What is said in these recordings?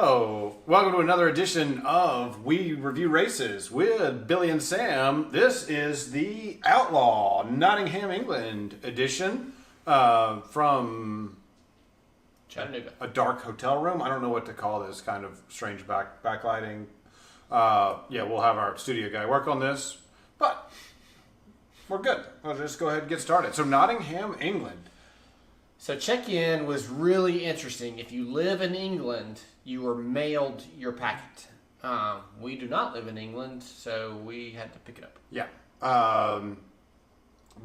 Oh, welcome to another edition of We Review Races with Billy and Sam. This is the Outlaw, Nottingham England edition from Chattanooga. A dark hotel room. I don't know what to call this kind of strange backlighting. Yeah, we'll have our studio guy work on this, but we're good. I'll just go ahead and get started. So Nottingham, England. So check-in was really interesting. If you live in England, you were mailed your packet. We do not live in England, so we had to pick it up. Yeah.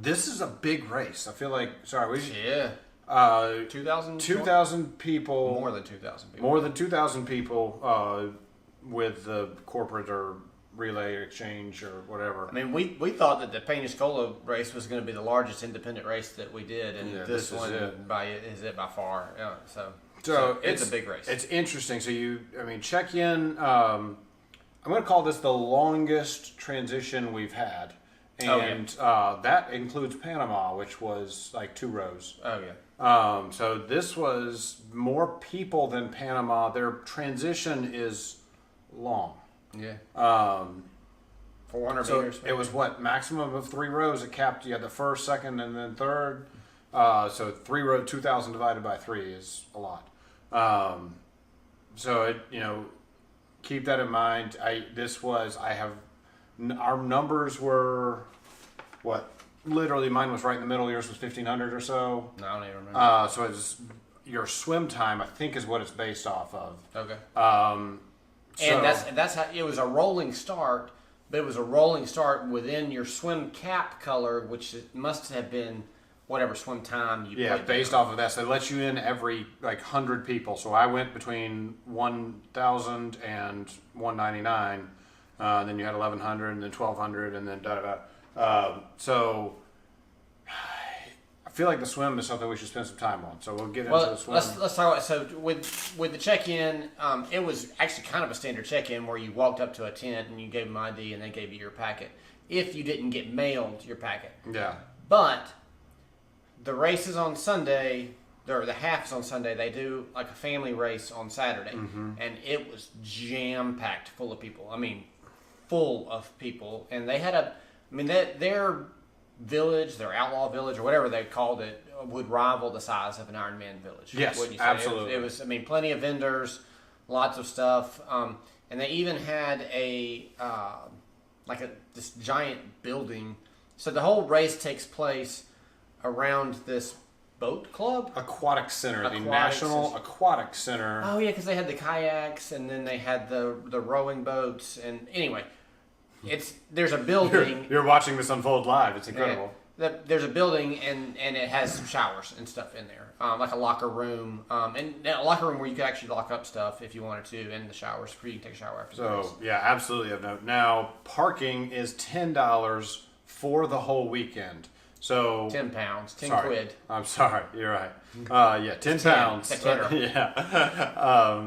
This is a big race. I feel like, Yeah. 2,000 people. More than 2,000 people. More than 2,000 people with the corporate or relay exchange or whatever. I mean, we thought that the Peñascola race was going to be the largest independent race that we did, and this one is it by far. So it's a big race. It's interesting. So check in. I'm going to call this the longest transition we've had. And that includes Panama, which was like 2 rows. Oh, yeah. So this was more people than Panama. Their transition is long. Yeah. 400 so meters. It was maximum of 3 rows. It capped. You had the first, second, and then third. So 3 row, 2,000 divided by 3 is a lot. Keep that in mind. Our numbers were literally mine was right in the middle. Yours was 1,500 or so. No, I don't even remember. So it's your swim time, I think, is what it's based off of. Okay. And that's how it was a rolling start, but it was a rolling start within your swim cap color, which must have been whatever swim time you put based down. off of that. So they let you in every 100 people. So I went between 1,000 and 199. Then you had 1,100, and then 1,200, and then so I feel like the swim is something we should spend some time on. So we'll get into the swim. Let's talk about. So with the check-in, it was actually kind of a standard check-in where you walked up to a tent and you gave them ID and they gave you your packet. If you didn't get mailed your packet, yeah. But the race is on Sunday. Or the half is on Sunday. They do like a family race on Saturday, and it was jam-packed full of people. I mean, full of people, and they had their village, their outlaw village, or whatever they called it, would rival the size of an Ironman village. Yes, wouldn't you say? absolutely. It was plenty of vendors, lots of stuff, and they even had this giant building. So the whole race takes place around this boat club? Aquatic Center, the National Aquatic Center. Oh, yeah, because they had the kayaks, and then they had the rowing boats, and anyway, there's a building. You're watching this unfold live. It's incredible. There's a building, and it has some showers and stuff in there, like a locker room, and a locker room where you could actually lock up stuff if you wanted to, and the showers for you to take a shower after the race. So, yeah, absolutely of note. Now, parking is $10 for the whole weekend. So £10, 10 quid. I'm sorry, you're right. 10 pounds. Yeah.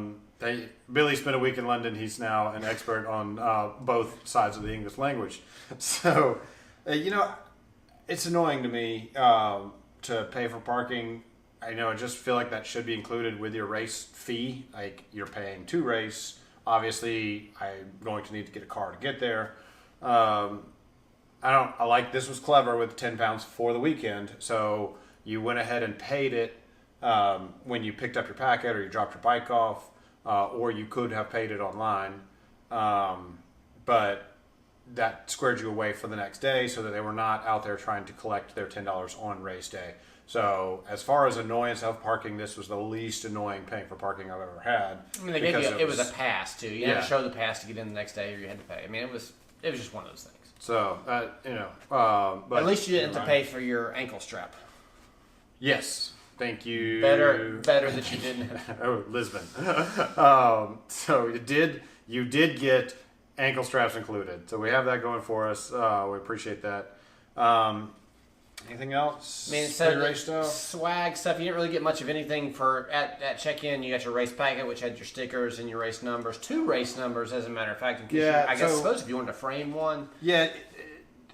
Billy spent a week in London. He's now an expert on both sides of the English language. So, it's annoying to me to pay for parking. I just feel like that should be included with your race fee. Like, you're paying to race. Obviously, I'm going to need to get a car to get there. I like this was clever with £10 for the weekend. So you went ahead and paid it when you picked up your packet or you dropped your bike off, or you could have paid it online. But that squared you away for the next day so that they were not out there trying to collect their $10 on race day. So as far as annoyance of parking, this was the least annoying paying for parking I've ever had. I mean, they gave you, it was a pass too. You had to show the pass to get in the next day, or you had to pay. I mean, it was just one of those things. So, but at least you didn't have to pay for your ankle strap. Yes, thank you. Better that you didn't. Oh, Lisbon. So you did get ankle straps included. So we have that going for us. We appreciate that. Anything else? I mean, so swag stuff. You didn't really get much of anything for at check-in. You got your race packet, which had your stickers and your race numbers. 2 race numbers, as a matter of fact. I suppose if you wanted to frame one. Yeah,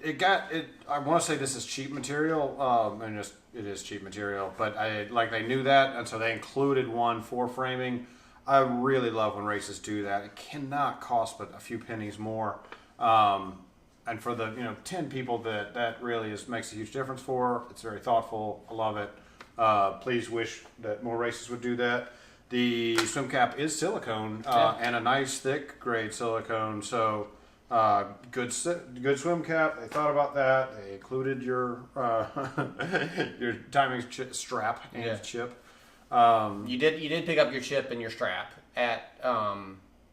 it got it. I want to say this is cheap material, and it is cheap material. But they knew that, and so they included one for framing. I really love when races do that. It cannot cost but a few pennies more. And for the 10 people that really makes a huge difference for, it's very thoughtful. I love it. Please wish that more races would do that. The swim cap is silicone and a nice thick grade silicone. So good swim cap. They thought about that. They included your your timing strap and chip. You did pick up your chip and your strap at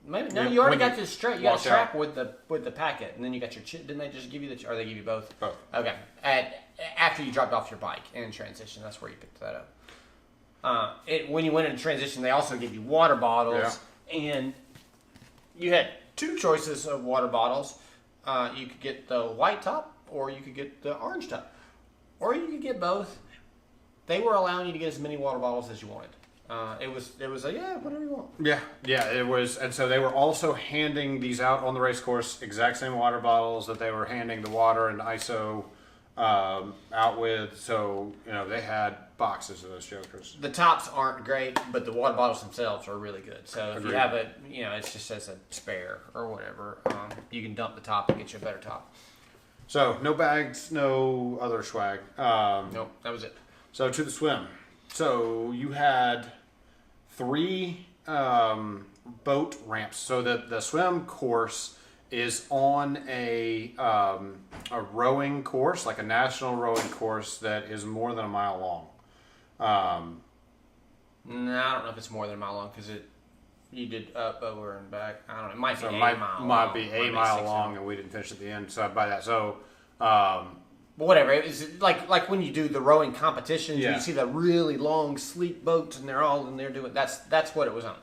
maybe no, you already got your strap. You got a strap with the packet, and then you got your chip. Didn't they just give you or they give you both? Both. Okay. After you dropped off your bike in transition, that's where you picked that up. When you went into transition, they also give you water bottles, and you had two choices of water bottles. You could get the white top, or you could get the orange top, or you could get both. They were allowing you to get as many water bottles as you wanted. It was like, whatever you want. Yeah, it was. And so they were also handing these out on the race course, exact same water bottles that they were handing the water and ISO out with. So, they had boxes of those jokers. The tops aren't great, but the water bottles themselves are really good. So if you have it, it's just as a spare or whatever, you can dump the top and get you a better top. So no bags, no other swag. Nope, that was it. So to the swim. So you had 3 boat ramps. So the swim course is on a rowing course, like a national rowing course that is more than a mile long. No, I don't know if it's more than a mile long because you did up, over, and back. I don't know. It might be a mile. Might be a mile long, and we didn't finish at the end. So by that, so. But whatever, it was like when you do the rowing competitions, you see the really long, sleek boats, and they're all in there doing. That's what it was on.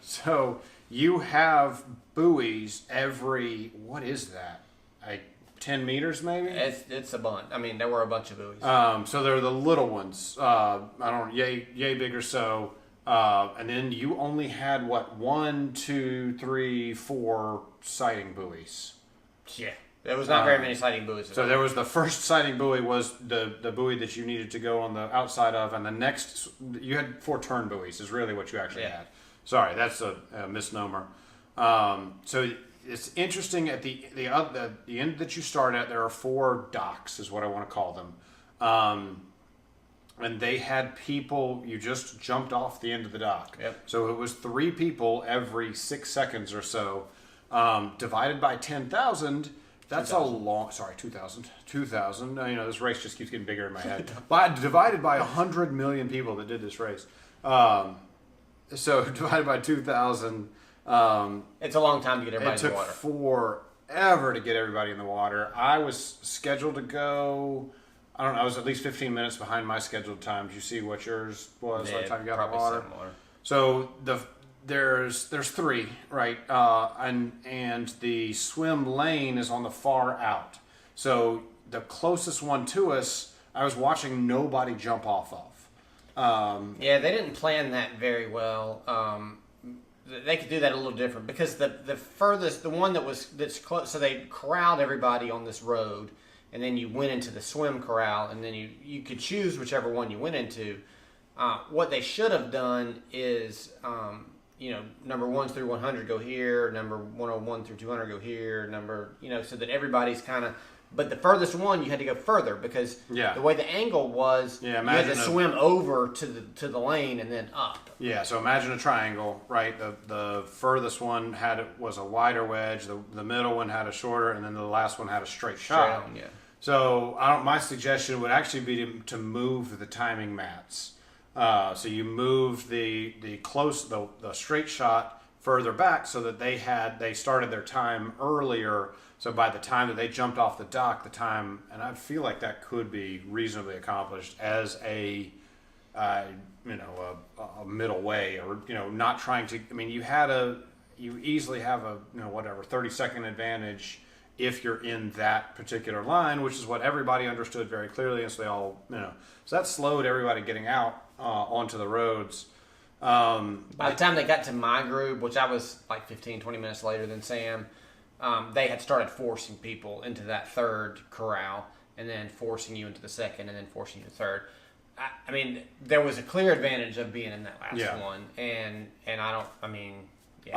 So you have buoys every. What is that? Like 10 meters, maybe. It's a bunch. I mean, there were a bunch of buoys. So they're the little ones. I don't know, yay big or so. And then you only had 1, 2, 3, 4 sighting buoys. Yeah. There was not very many sighting buoys. So there was the first sighting buoy was the buoy that you needed to go on the outside of, and the next you had 4 turn buoys is really what you actually had. Sorry, that's a misnomer. So it's interesting at the end that you start at, there are 4 docks is what I want to call them. And they had people, you just jumped off the end of the dock. Yep. So it was 3 people every 6 seconds or so, divided by 10,000. That's 2,000. A long. Sorry, 2,000. 2,000. This race just keeps getting bigger in my head. Divided by 100 million people that did this race. So divided by 2,000. It's a long time to get everybody in the water. It took forever to get everybody in the water. I was scheduled to go. I don't know. I was at least 15 minutes behind my scheduled time. Did you see what yours was by the time you got in the water? Similar. So there's 3, right? And the swim lane is on the far out. So the closest one to us, I was watching nobody jump off of. They didn't plan that very well. They could do that a little different because the furthest, the one that's close, so they corralled everybody on this road, and then you went into the swim corral, and then you could choose whichever one you went into. What they should have done is, number 1 through 100 go here, number 101 through 200 go here, so that everybody's kind of. But the furthest one, you had to go further because the way the angle was, you had to swim over to the lane and then up. Yeah, so imagine a triangle, right? The furthest one was a wider wedge, the middle one had a shorter, and then the last one had a straight shot. Straight on, So my suggestion would actually be to move the timing mats. So you moved the straight shot further back so that they started their time earlier. So by the time that they jumped off the dock, the time, and I feel like that could be reasonably accomplished as a middle way, or not trying to. I mean, you easily have a 30-second advantage if you're in that particular line, which is what everybody understood very clearly, and so they all so that slowed everybody getting out onto the roads. By the time they got to my group, which I was like 15, 20 minutes later than Sam, they had started forcing people into that third corral, and then forcing you into the second, and then forcing you to the third. I mean, there was a clear advantage of being in that last Yeah. one, and I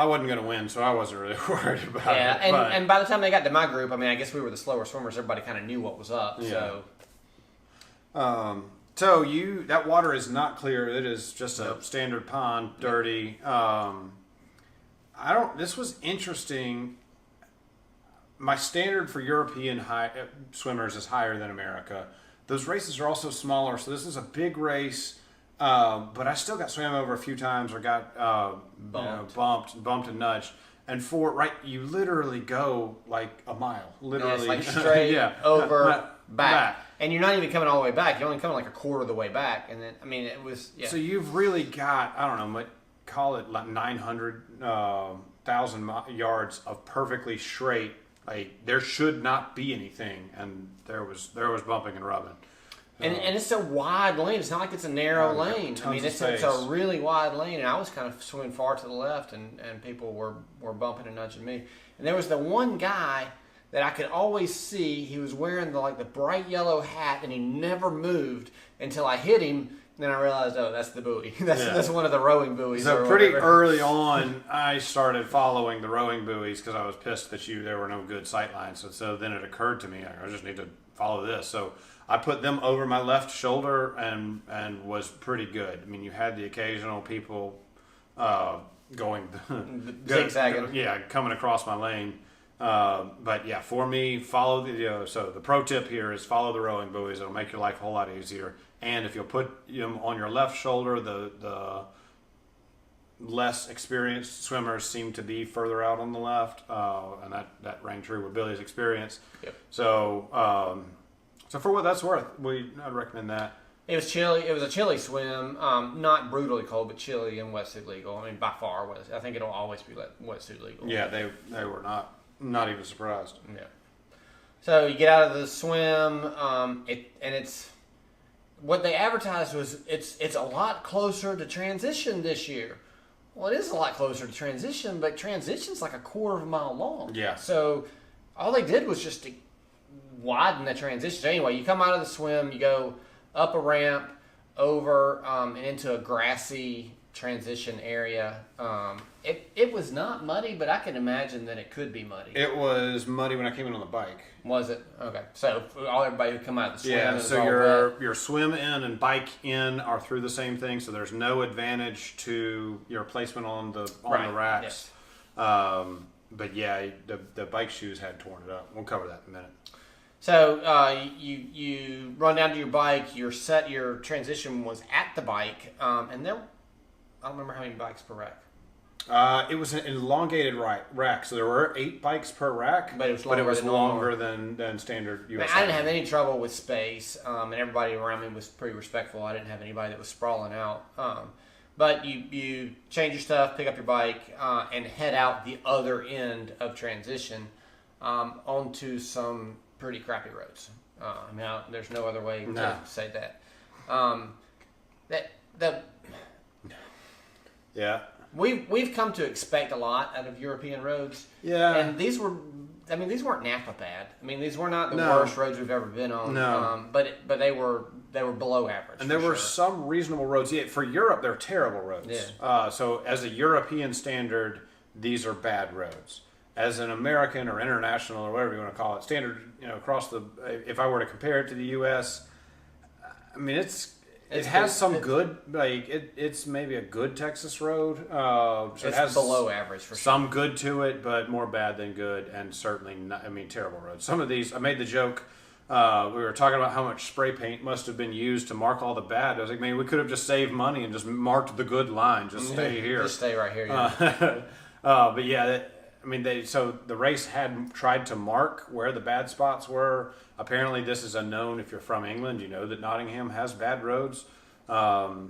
wasn't going to win, so I wasn't really worried about it. Yeah, and by the time they got to my group, I mean, I guess we were the slower swimmers. Everybody kind of knew what was up. Yeah. So, that water is not clear. It is just a standard pond, dirty. This was interesting. My standard for European swimmers is higher than America. Those races are also smaller, so this is a big race. But I still got swam over a few times, or got bumped and nudged. And you literally go like a mile, literally, it's like straight over back, and you're not even coming all the way back. You're only coming like a quarter of the way back, and then it was. Yeah. So you've really got, I don't know, call it like 900,000 yards of perfectly straight. Like there should not be anything, and there was bumping and rubbing. And it's a wide lane. It's not like it's a narrow lane. I mean, it's a really wide lane, and I was kind of swimming far to the left, and people were bumping and nudging me. And there was the one guy that I could always see. He was wearing the bright yellow hat, and he never moved until I hit him. Then I realized, that's the buoy. That's one of the rowing buoys. So pretty early on, I started following the rowing buoys because I was pissed that there were no good sight lines. So then it occurred to me, I just need to follow this. So I put them over my left shoulder and was pretty good. I mean, you had the occasional people going zigzagging, coming across my lane. But yeah, for me, follow so the pro tip here is follow the rowing buoys. It'll make your life a whole lot easier. And if you'll put them on your left shoulder, the less experienced swimmers seem to be further out on the left, and that rang true with Billy's experience. Yep. So for what that's worth, I'd recommend that. It was chilly. It was a chilly swim, not brutally cold, but chilly and wetsuit legal. I mean, by far, I think it'll always be wetsuit legal. Yeah, they were not even surprised. Yeah. So you get out of the swim, it's what they advertised was it's a lot closer to transition this year. Well, it is a lot closer to transition, but transition's like a quarter of a mile long. Yeah. So all they did was just to widen the transition. So anyway, you come out of the swim, you go up a ramp, over and into a grassy transition area. It was not muddy, but I can imagine that it could be muddy. It was muddy when I came in on the bike. Was it? Okay. So everybody who come out of the swim. Yeah, so your swim in and bike in are through the same thing, so there's no advantage to your placement on the racks. Yes. But yeah, the bike shoes had torn it up. We'll cover that in a minute. So you run down to your bike. Your transition was at the bike, and there, I don't remember how many bikes per rack. It was an elongated rack, so there were 8 bikes per rack, but it was longer than standard US. I didn't have any trouble with space, and everybody around me was pretty respectful. I didn't have anybody that was sprawling out. But you change your stuff, pick up your bike, and head out the other end of transition onto some pretty crappy roads. There's no other way to say that. Yeah. We've come to expect a lot out of European roads. Yeah. And these weren't Napa bad. I mean, these were not the worst roads we've ever been on. No. But they were below average. And there were some reasonable roads. Yeah, for Europe, they're terrible roads. Yeah. So as a European standard, these are bad roads. As an American or international or whatever you want to call it, standard, across if I were to compare it to the U.S., I mean, it has some good, it's maybe a good Texas road. So it has below average for some good to it, but more bad than good, and certainly not, terrible roads. Some of these, I made the joke, we were talking about how much spray paint must have been used to mark all the bad. I was like, man, we could have just saved money and just marked the good line. Just stay here. Just stay right here. Yeah. But yeah, so the race had tried to mark where the bad spots were. Apparently, this is unknown. If you're from England, you know that Nottingham has bad roads. So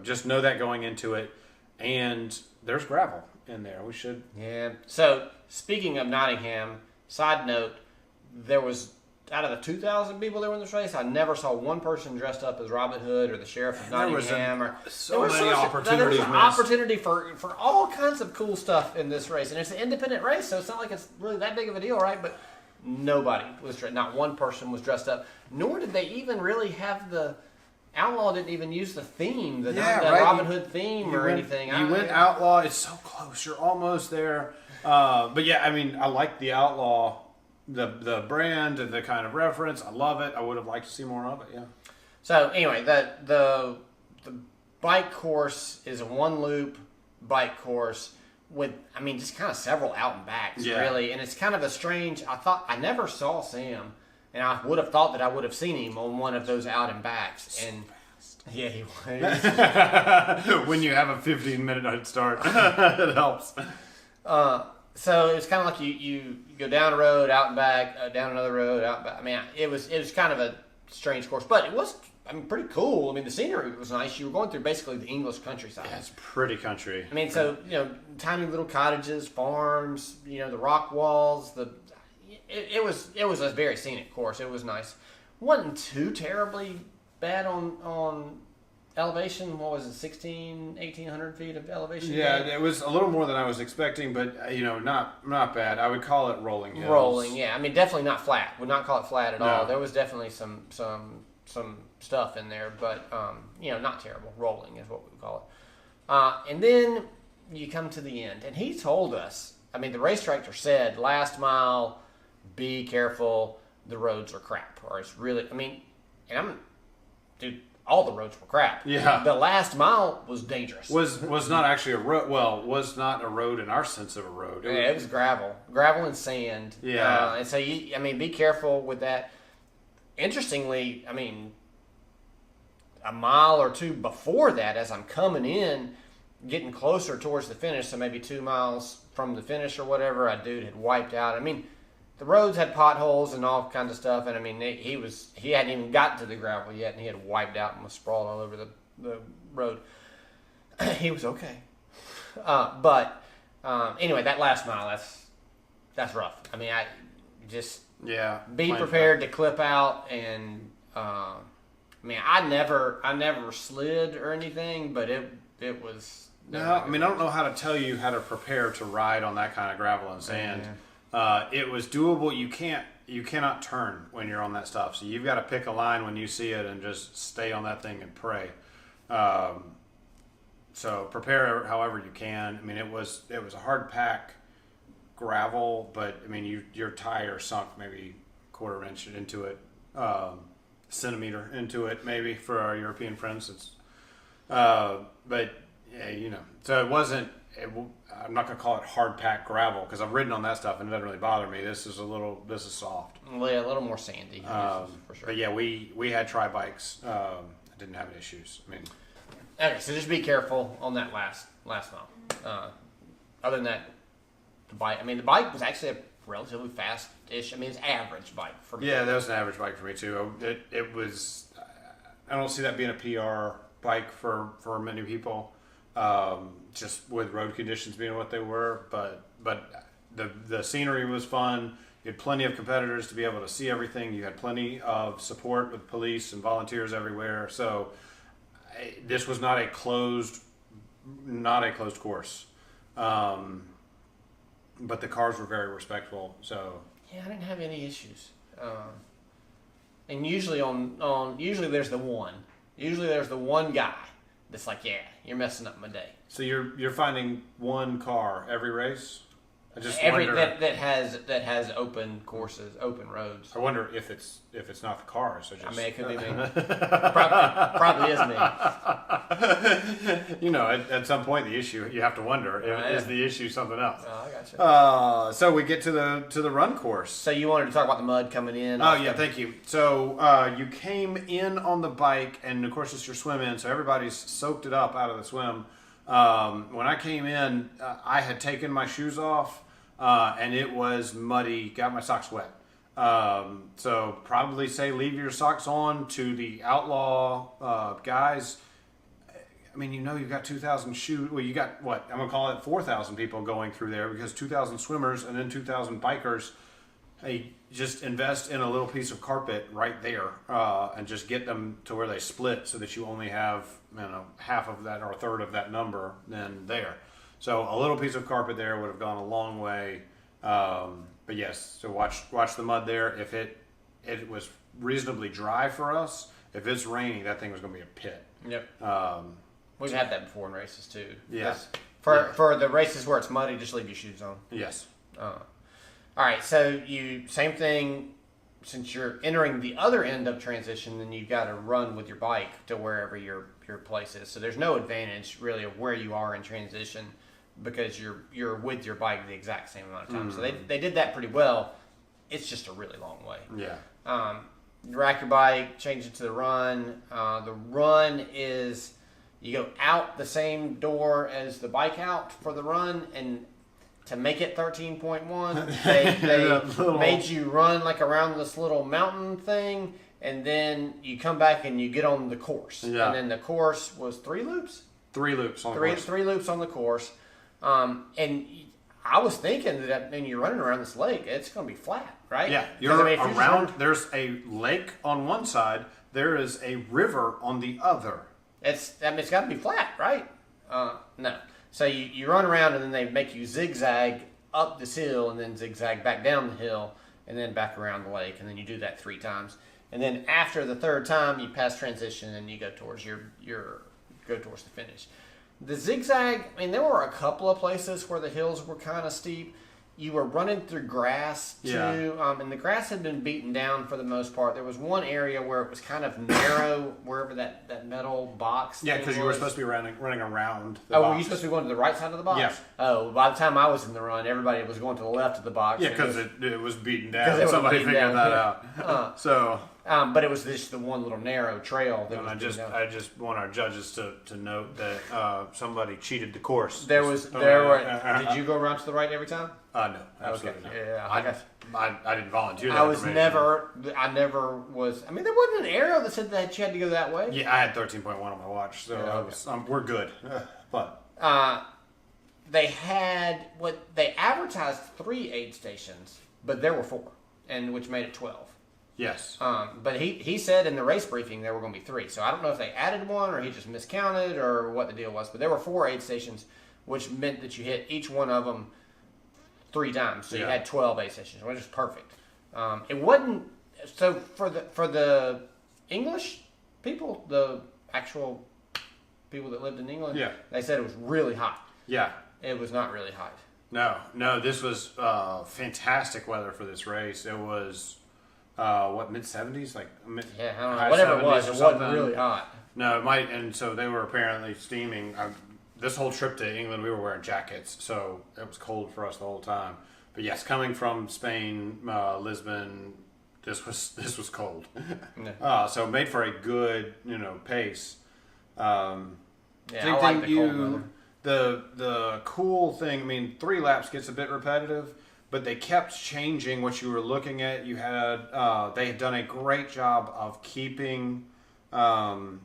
just know that going into it. And there's gravel in there. We should. Yeah. So speaking of Nottingham, side note, there was, out of the 2,000 people that were in this race, I never saw one person dressed up as Robin Hood or the sheriff of Nottingham. There was an opportunity for all kinds of cool stuff in this race, and it's an independent race, so it's not like it's really that big of a deal, right? But Nobody was dressed. Not one person was dressed up. Nor did they even really have the Outlaw. Didn't even use the theme, the Robin Hood theme or anything. You went Outlaw. It's so close. You're almost there. But yeah, I mean, I like the Outlaw, the brand and the kind of reference. I love it. I would have liked to see more of it. Yeah. So anyway, the bike course is a one loop bike course with, I mean, just kind of several out and backs, really. And it's kind of a strange, I never saw Sam, and I would have thought that I would have seen him on one of those out and backs. And yeah, he was. When you have a 15-minute head start, it helps. So it was kind of like you go down a road, out and back, down another road, out and back. I mean, it was kind of a strange course, but it was, I mean, pretty cool. I mean, the scenery was nice. You were going through basically the English countryside. Yeah, it's pretty country. I mean, so, tiny little cottages, farms, the rock walls. It was a very scenic course. It was nice. Wasn't too terribly bad on elevation. What was it, 1,800 feet of elevation? Yeah, it was a little more than I was expecting, but, not bad. I would call it rolling hills. Rolling, yeah. I mean, definitely not flat. Would not call it flat at all. There was definitely some stuff in there, but not terrible. Rolling is what we would call it. And then you come to the end, and he told us. I mean, the race director said, last mile, be careful. The roads are crap, or it's really. I mean, all the roads were crap. Yeah. The last mile was dangerous. Was not actually a road. Well, was not a road in our sense of a road. It was gravel and sand. Yeah. And so be careful with that. Interestingly, I mean, a mile or two before that, as I'm coming in, getting closer towards the finish, so maybe 2 miles from the finish or whatever, a dude had wiped out. I mean, the roads had potholes and all kinds of stuff, and I mean, he hadn't even gotten to the gravel yet, and he had wiped out and was sprawled all over the road. He was okay. But anyway, that last mile, that's rough. I mean, I just be prepared to clip out and. I mean, I never slid or anything, but it was. No, I mean, I don't know how to tell you how to prepare to ride on that kind of gravel and sand. Yeah. It was doable. You cannot turn when you're on that stuff, so you've got to pick a line when you see it and just stay on that thing and pray. So prepare however you can. I mean, it was a hard pack gravel, but I mean, your tire sunk maybe quarter inch into it. Centimeter into it, maybe, for our European friends. But yeah, so it wasn't. I'm not gonna call it hard packed gravel because I've ridden on that stuff and it doesn't really bother me. This is soft. Well, yeah, a little more sandy, for sure. But yeah, we had tri bikes. I didn't have any issues. I mean, okay, so just be careful on that last mile. Other than that, the bike was actually a relatively fast-ish. I mean, it's average bike for me. Yeah, that was an average bike for me too. It was. I don't see that being a PR bike for many people, just with road conditions being what they were. But the scenery was fun. You had plenty of competitors to be able to see everything. You had plenty of support with police and volunteers everywhere. So this was not a closed course. But the cars were very respectful, so yeah, I didn't have any issues. And usually usually there's the one guy that's like, yeah, you're messing up my day. So you're finding one car every race. I just wonder that has open courses, open roads. I wonder if it's not the cars. I mean, it could be me. probably is me. At some point the issue you have to wonder is the issue something else. Oh, I gotcha. So we get to the run course. So you wanted to talk about the mud coming in? Oh yeah, thank you. So you came in on the bike, and of course it's your swim in, so everybody's soaked it up out of the swim. When I came in, I had taken my shoes off, and it was muddy, got my socks wet. So probably say leave your socks on to the Outlaw guys. I mean, you've got 2,000 shoes. Well, you got what? I'm going to call it 4,000 people going through there because 2,000 swimmers and then 2,000 bikers. Hey, just invest in a little piece of carpet right there and just get them to where they split so that you only have half of that or a third of that number then there. So a little piece of carpet there would have gone a long way But yes, so watch the mud there. If it was reasonably dry for us, if it's raining, that thing was going to be a pit. Yep. We've had that before in races too. Yeah. For the races where it's muddy, just leave your shoes on. Yes. All right. So same thing. Since you're entering the other end of transition, then you've got to run with your bike to wherever your place is. So there's no advantage really of where you are in transition because you're with your bike the exact same amount of time. So they did that pretty well. It's just a really long way. Yeah. You rack your bike, change it to the run. The run is you go out the same door as the bike out for the run, and to make it 13.1, they made you run like around this little mountain thing, and then you come back and you get on the course. Yeah. And then the course was 3 loops? 3 loops on the course. 3 loops on the course. And I was thinking that when you're running around this lake, it's going to be flat, right? Yeah, you're around. There's a lake on one side. There is a river on the other. It's got to be flat, right? No. So you run around and then they make you zigzag up this hill and then zigzag back down the hill and then back around the lake, and then you do that 3 times. And then after the 3rd time, you pass transition and you go towards go towards the finish. The zigzag, I mean, there were a couple of places where the hills were kind of steep. You were running through grass too, and the grass had been beaten down for the most part. There was one area where it was kind of narrow, wherever that metal box. Yeah, because you were supposed to be running around. Were you supposed to be going to the right side of the box? Yeah. Oh, by the time I was in the run, everybody was going to the left of the box. Yeah, because it was beaten down. Somebody figured that out. But it was just the one little narrow trail. That I just want our judges to note that somebody cheated the course. Did you go around to the right every time? No, absolutely okay. not. Yeah, I didn't volunteer. I never was. I mean, there wasn't an arrow that said that you had to go that way. Yeah, I had 13.1 on my watch, so we're good. But they advertised 3 aid stations, but there were 4, and which made it 12. Yes. But he said in the race briefing there were going to be 3. So I don't know if they added one or he just miscounted or what the deal was. But there were 4 aid stations, which meant that you hit each one of them 3 times. So you had 12 aid stations, which is perfect. It wasn't so for the English people, the actual people that lived in England. Yeah. They said it was really hot. Yeah. It was not really hot. No. This was fantastic weather for this race. It was. Mid 70s, I don't know. Whatever it was, it wasn't really hot. No, it might, and so they were apparently steaming. This whole trip to England, we were wearing jackets, so it was cold for us the whole time. But yes, coming from Spain, Lisbon, this was cold. So made for a good, pace. I like the cold weather. The cool thing, I mean, 3 laps gets a bit repetitive. But they kept changing what you were looking at. You had they had done a great job of keeping the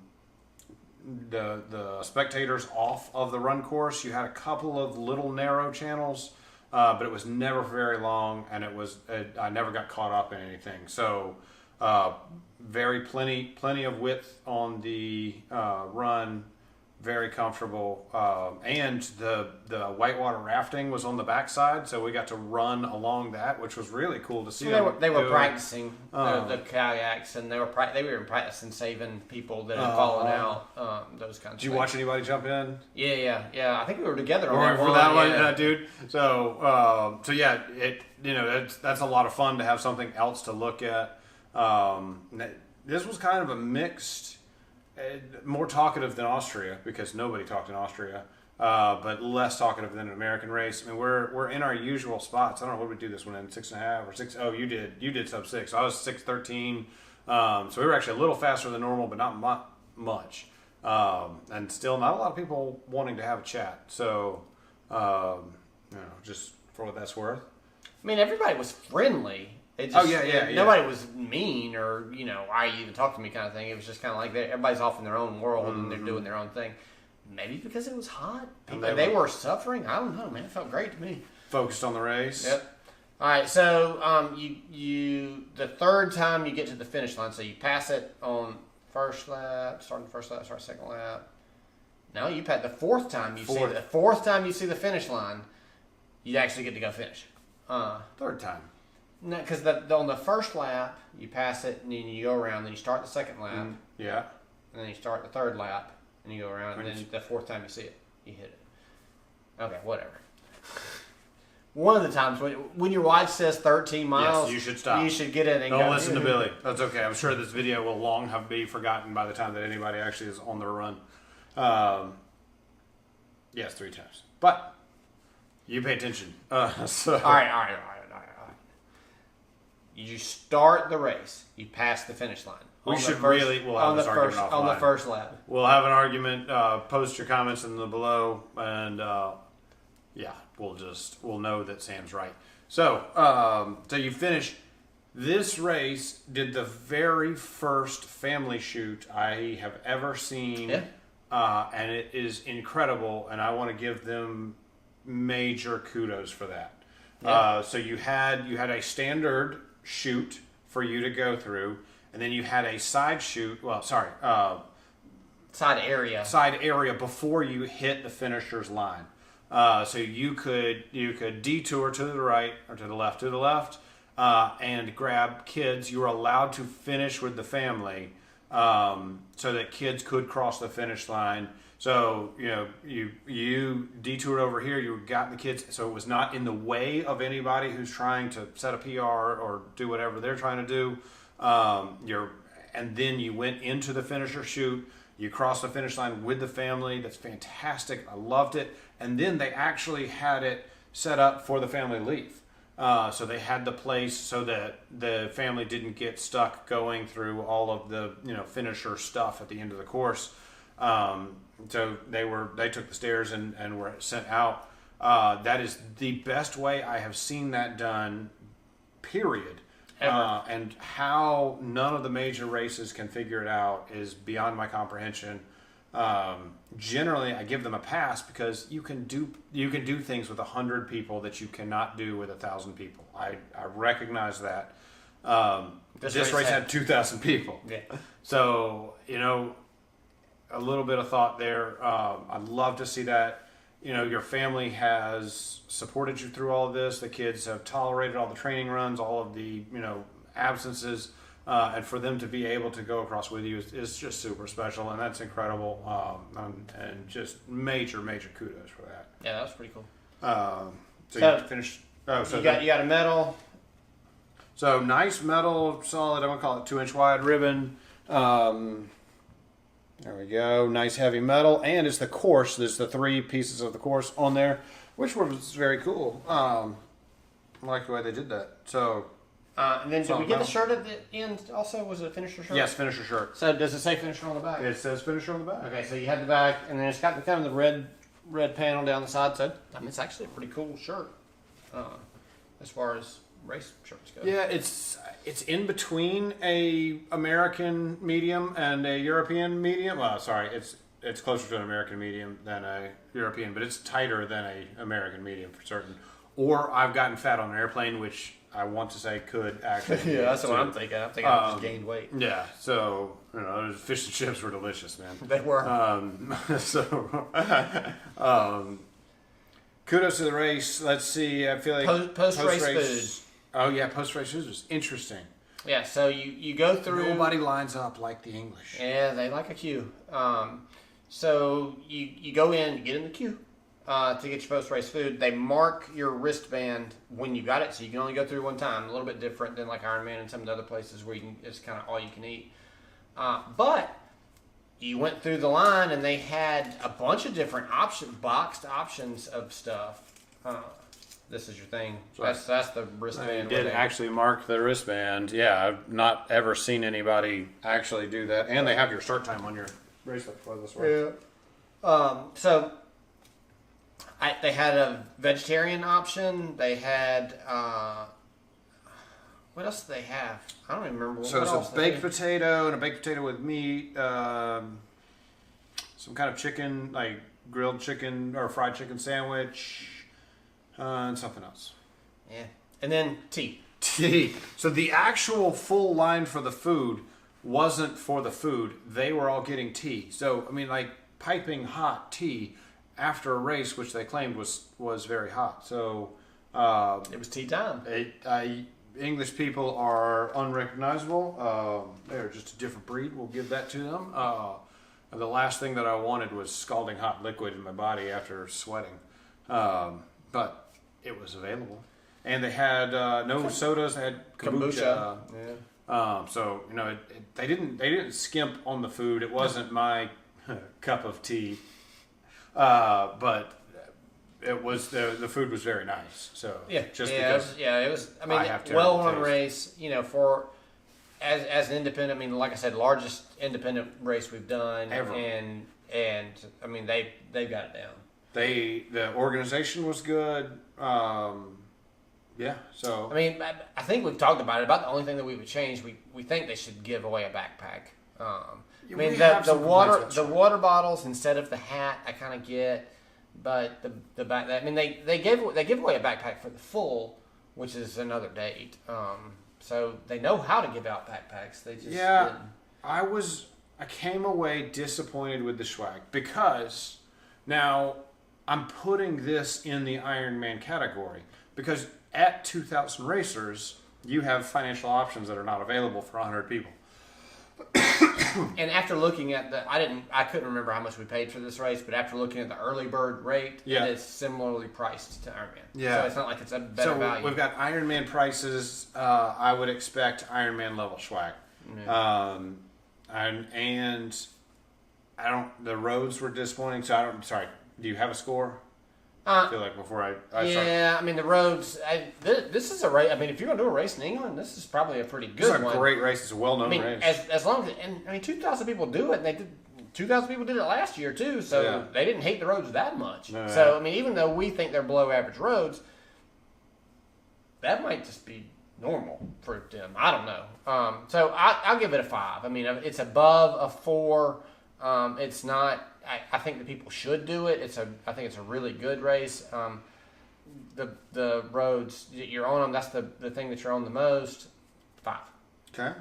spectators off of the run course. You had a couple of little narrow channels, but it was never very long, and I never got caught up in anything. So plenty of width on the run. Very comfortable, and the whitewater rafting was on the backside, so we got to run along that, which was really cool to see. They were practicing the kayaks, and they were practicing saving people that had fallen out. Those kinds of things. Did you watch anybody jump in? Yeah. I think we were together on that one, dude. So yeah, that's a lot of fun to have something else to look at. This was kind of a mixed. More talkative than Austria, because nobody talked in Austria, but less talkative than an American race. I mean, we're in our usual spots. I don't know what we do this one in 6.5 or 6. Oh, you did sub 6. I was 6:13. So we were actually a little faster than normal, but not much. And still not a lot of people wanting to have a chat. So, just for what that's worth. I mean, everybody was friendly. Nobody was mean or, why you even talk to me kind of thing. It was just kind of like everybody's off in their own world and they're doing their own thing. Maybe because it was hot. They were suffering. I don't know, man. It felt great to me. Focused on the race. Yep. All right, so you the 3rd time you get to the finish line, so you pass it on first lap, start second lap. No, you pass the 4th time you see the 4th time you see the finish line, you actually get to go finish. Third time. No, because on the first lap you pass it and then you go around. Then you start the second lap. Yeah. And then you start the third lap and you go around. And then the fourth time you see it, you hit it. Okay, whatever. One of the times when your watch says 13 miles, yes, you should stop. You should get it and don't listen to Billy. That's okay. I'm sure this video will long have been forgotten by the time that anybody actually is on their run. Yes, 3 times. But you pay attention. All right. You start the race. You pass the finish line. We'll have this argument offline. On the first lap. We'll have an argument. Post your comments in the below, and we'll know that Sam's right. So, so you finish. This race did the very first family shoot I have ever seen, and it is incredible. And I want to give them major kudos for that. Yeah. So you had a standard shoot for you to go through, and then you had a side shoot. Side area before you hit the finisher's line. So you could detour to the right or to the left, and grab kids. You were allowed to finish with the family, so that kids could cross the finish line. So you detoured over here. You got the kids, so it was not in the way of anybody who's trying to set a PR or do whatever they're trying to do. And then you went into the finisher shoot. You crossed the finish line with the family. That's fantastic. I loved it. And then they actually had it set up for the family to leave. So they had the place so that the family didn't get stuck going through all of the finisher stuff at the end of the course. So they took the stairs and were sent out. That is the best way I have seen that done, period. And how none of the major races can figure it out is beyond my comprehension. Generally, I give them a pass because you can do things with 100 people that you cannot do with 1,000 people. I recognize that. This race had 2,000 people. Yeah. So a little bit of thought there. I'd love to see that. Your family has supported you through all of this. The kids have tolerated all the training runs, all of the absences, and for them to be able to go across with you is just super special, and that's incredible. And just major kudos for that. Yeah, that's pretty cool. So you finished. You got a medal. So nice medal, solid. I'm gonna call it 2-inch wide ribbon. There we go. Nice heavy metal. And it's the course. There's the 3 pieces of the course on there, which was very cool. I like the way they did that. So, and then did we get the shirt at the end also? Was it a finisher shirt? Yes, finisher shirt. So does it say finisher on the back? It says finisher on the back. Okay, so you had the back, and then it's got kind of the red panel down the side. So it's actually a pretty cool shirt as far as race shirts go. Yeah, it's in between a American medium and a European medium. Well, sorry, it's closer to an American medium than a European, but it's tighter than a American medium for certain. Or I've gotten fat on an airplane, which I want to say could actually. Yeah, that's what I'm thinking. I'm thinking I just gained weight. Yeah, so those fish and chips were delicious, man. They were. Kudos to the race. Let's see. I feel like post-race food. Oh yeah, post-race food was interesting. Yeah, so you go through. Nobody lines up like the English. Yeah, they like a queue. So you go in, get in the queue to get your post-race food. They mark your wristband when you got it, so you can only go through one time. A little bit different than like Ironman and some of the other places where it's kind of all you can eat. But you went through the line, and they had a bunch of different boxed options of stuff. This is your thing. That's the wristband. They did actually mark the wristband. Yeah, I've not ever seen anybody actually do that. And they have your start time on your bracelet for this way. Yeah. So they had a vegetarian option. They had what else did they have? I don't even remember. So it's a baked potato and a baked potato with meat, some kind of chicken, like grilled chicken or fried chicken sandwich. And something else. Yeah. And then tea. So the actual full line for the food wasn't for the food. They were all getting tea. So, like piping hot tea after a race, which they claimed was very hot. So It was tea time. English people are unrecognizable. They're just a different breed. We'll give that to them. The last thing that I wanted was scalding hot liquid in my body after sweating. But it was available. And they had no sodas. They had kombucha. Yeah. So they didn't skimp on the food. It wasn't my cup of tea, but it was the food was very nice. So it was. I mean, well-run race. For as an independent. I mean, like I said, largest independent race we've done ever. And I mean they got it down. The organization was good. So I mean, I think we've talked about it. About the only thing that we would change, we think they should give away a backpack. I mean, the water bottles instead of the hat, I kind of get, but the back. I mean, they give away a backpack for the full, which is another date. So they know how to give out backpacks. They just didn't. I came away disappointed with the swag because now I'm putting this in the Ironman category because at 2,000 racers, you have financial options that are not available for 100 people. And after looking at I couldn't remember how much we paid for this race, but after looking at the early bird rate, it is similarly priced to Ironman. Yeah. So it's not like it's a better value. We've got Ironman prices. I would expect Ironman level swag. Yeah. And I don't. The roads were disappointing. So I'm sorry. Do you have a score? I feel like before I start. I mean the roads. This is a race. I mean, if you're gonna do a race in England, this is probably a pretty good one. It's a great race. It's a well-known race. As long as 2,000 people do it, and they did. 2,000 people did it last year too, so they didn't hate the roads that much. No, so I mean, even though we think they're below average roads, that might just be normal for them. I don't know. So I'll give it a 5. I mean, it's above a 4. It's not. I think that people should do it. I think it's a really good race. The roads you're on them. That's the thing that you're on the most. 5. Okay.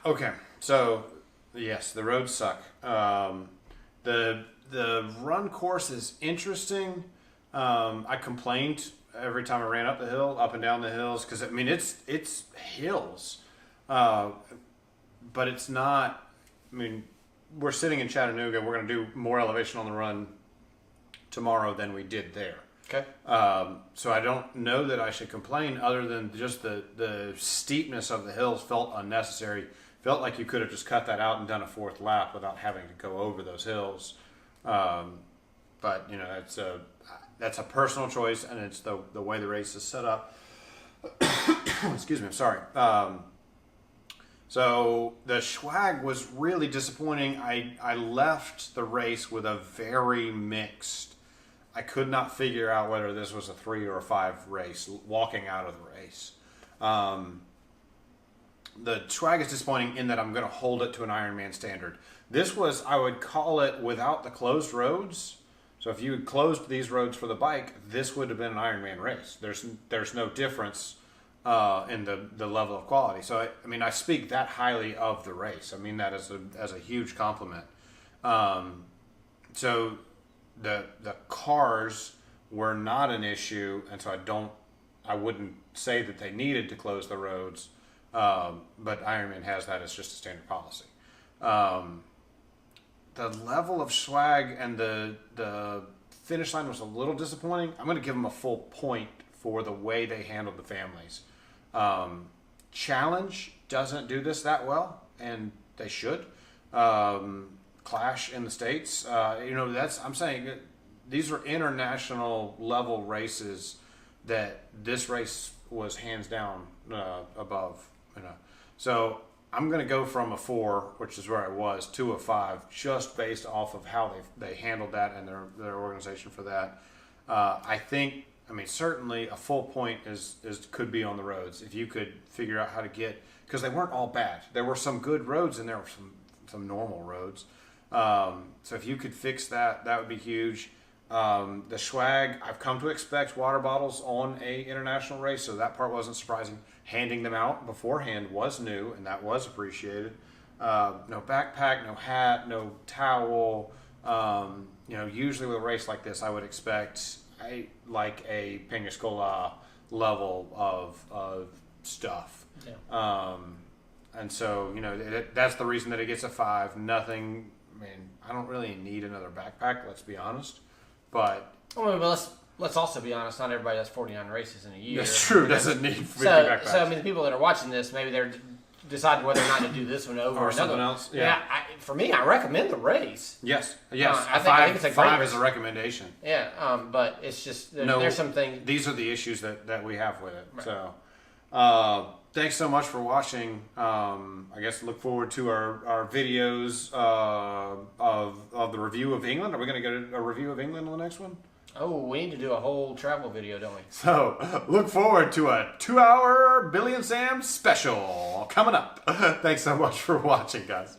Okay. So yes, the roads suck. The run course is interesting. I complained every time I ran up and down the hills, because I mean it's hills, but it's not. I mean, we're sitting in Chattanooga. We're going to do more elevation on the run tomorrow than we did there. Okay. So I don't know that I should complain, other than just the steepness of the hills felt unnecessary. Felt like you could have just cut that out and done a 4th lap without having to go over those hills. But that's a personal choice, and it's the way the race is set up. Excuse me. I'm sorry. So the swag was really disappointing. I left the race with a very mixed. I could not figure out whether this was a 3 or a 5 race walking out of the race. The swag is disappointing in that I'm going to hold it to an Ironman standard. This was, I would call it, without the closed roads. So if you had closed these roads for the bike, this would have been an Ironman race. There's no difference in the level of quality. So I speak that highly of the race. I mean that as a huge compliment. So the cars were not an issue, and so I wouldn't say that they needed to close the roads. But Ironman has that as just a standard policy. The level of swag and the finish line was a little disappointing. I'm going to give them a full point for the way they handled the families. Challenge doesn't do this that well, and they should. Clash in the States, I'm saying these are international level races that this race was hands down above. So I'm going to go from a 4, which is where I was, to a 5, just based off of how they handled that and their organization for that. I think, certainly a full point is could be on the roads if you could figure out how to get, because they weren't all bad. There were some good roads and there were some normal roads. So if you could fix that, that would be huge. The swag, I've come to expect water bottles on a international race, so that part wasn't surprising. Handing them out beforehand was new, and that was appreciated. No backpack, no hat, no towel. Usually with a race like this, I would expect a Pensacola level of stuff. Yeah. And so, that's the reason that it gets a 5. Nothing, I don't really need another backpack, let's be honest. But let's also be honest, not everybody does 49 races in a year. That's true, doesn't need 50 backpacks. So, the people that are watching this, maybe they're deciding whether or not to do this one over or another something else. Yeah. For me, I recommend the race. Yes. I think it's a great 5 race. is a recommendation. Yeah, but it's just, there's some things. These are the issues that we have with it. Right. So, thanks so much for watching. I guess look forward to our videos of the review of England. Are we going to get a review of England on the next one? Oh, we need to do a whole travel video, don't we? So, look forward to a 2-hour Billy and Sam special coming up. Thanks so much for watching, guys.